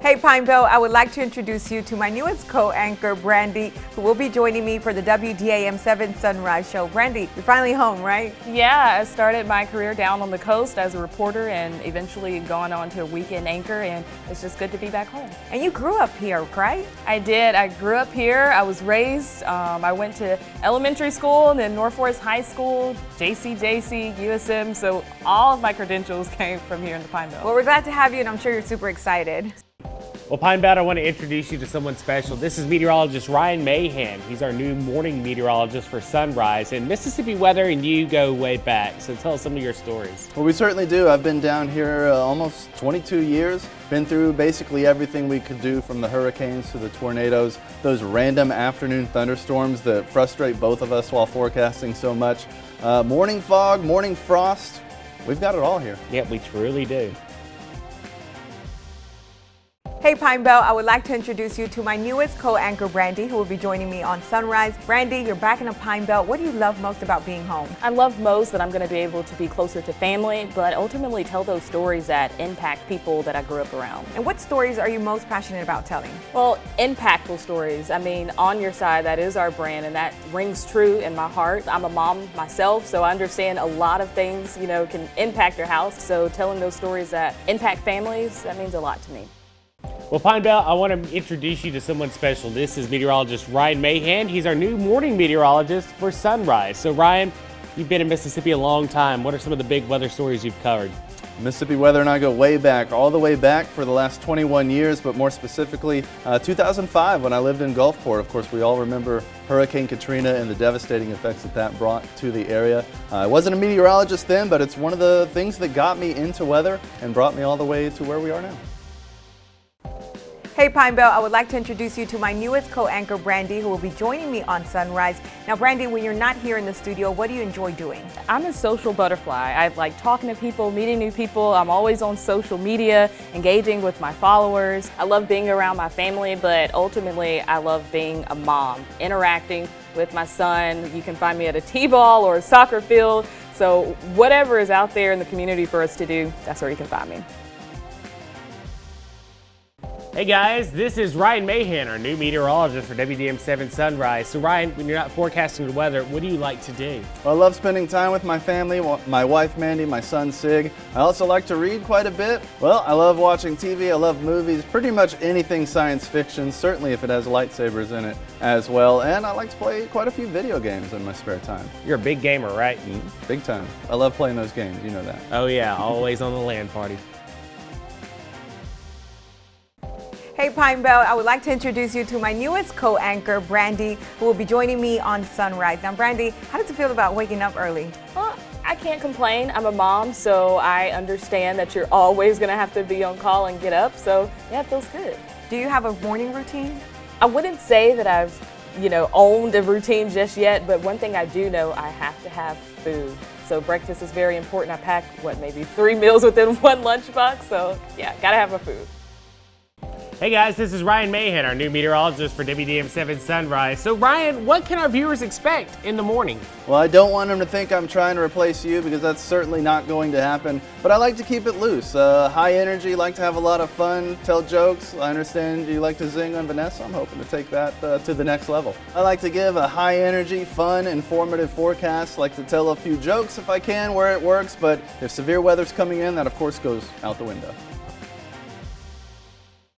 Hey Pine Belt, I would like to introduce you to my newest co-anchor, Brandy, who will be joining me for the WDAM 7 Sunrise Show. Brandy, you're finally home, right? Yeah, I started my career down on the coast as a reporter and eventually gone on to a weekend anchor, and it's just good to be back home. And you grew up here, right? I did. I grew up here. I was raised. I went to elementary school and then North Forest High School, JC, USM, so all of my credentials came from here in the Pine Belt. Well, we're glad to have you, and I'm sure you're super excited. Well, Pine Belt, I want to introduce you to someone special. This is meteorologist Ryan Mahan. He's our new morning meteorologist for Sunrise. And Mississippi weather and you go way back, so tell us some of your stories. Well, we certainly do. I've been down here almost 22 years. Been through basically everything we could do, from the hurricanes to the tornadoes, those random afternoon thunderstorms that frustrate both of us while forecasting so much. Morning fog, morning frost, we've got it all here. Yep, we truly do. Hey Pine Belt, I would like to introduce you to my newest co-anchor, Brandy, who will be joining me on Sunrise. Brandy, you're back in the Pine Belt. What do you love most about being home? I love most that I'm going to be able to be closer to family, but ultimately tell those stories that impact people that I grew up around. And what stories are you most passionate about telling? Well, impactful stories. I mean, On Your Side, that is our brand, and that rings true in my heart. I'm a mom myself, so I understand a lot of things, can impact your house. So telling those stories that impact families, that means a lot to me. Well, Pine Belt, I want to introduce you to someone special. This is meteorologist Ryan Mahan. He's our new morning meteorologist for Sunrise. So Ryan, you've been in Mississippi a long time. What are some of the big weather stories you've covered? Mississippi weather and I go way back, all the way back for the last 21 years, but more specifically 2005 when I lived in Gulfport. Of course, we all remember Hurricane Katrina and the devastating effects that brought to the area. I wasn't a meteorologist then, but it's one of the things that got me into weather and brought me all the way to where we are now. Hey Pine Belt, I would like to introduce you to my newest co-anchor, Brandy, who will be joining me on Sunrise. Now, Brandy, when you're not here in the studio, what do you enjoy doing? I'm a social butterfly. I like talking to people, meeting new people. I'm always on social media, engaging with my followers. I love being around my family, but ultimately I love being a mom, interacting with my son. You can find me at a t-ball or a soccer field. So whatever is out there in the community for us to do, that's where you can find me. Hey guys, this is Ryan Mahan, our new meteorologist for WDAM 7 Sunrise. So Ryan, when you're not forecasting the weather, what do you like to do? Well, I love spending time with my family, my wife Mandy, my son Sig. I also like to read quite a bit. Well, I love watching TV, I love movies, pretty much anything science fiction, certainly if it has lightsabers in it as well. And I like to play quite a few video games in my spare time. You're a big gamer, right? Big time. I love playing those games, you know that. Oh yeah, always on the LAN party. Hey Pine Belt, I would like to introduce you to my newest co-anchor, Brandy, who will be joining me on Sunrise. Now, Brandy, how does it feel about waking up early? Well, I can't complain. I'm a mom, so I understand that you're always going to have to be on call and get up. So, yeah, it feels good. Do you have a morning routine? I wouldn't say that I've, owned a routine just yet, but one thing I do know, I have to have food. So breakfast is very important. I pack, maybe 3 meals within one lunchbox. So, yeah, gotta have my food. Hey guys, this is Ryan Mahan, our new meteorologist for WDAM 7 Sunrise. So Ryan, what can our viewers expect in the morning? Well, I don't want them to think I'm trying to replace you, because that's certainly not going to happen. But I like to keep it loose. High energy, like to have a lot of fun, tell jokes. I understand you like to zing on Vanessa. I'm hoping to take that to the next level. I like to give a high energy, fun, informative forecast. Like to tell a few jokes if I can where it works, but if severe weather's coming in, that of course goes out the window.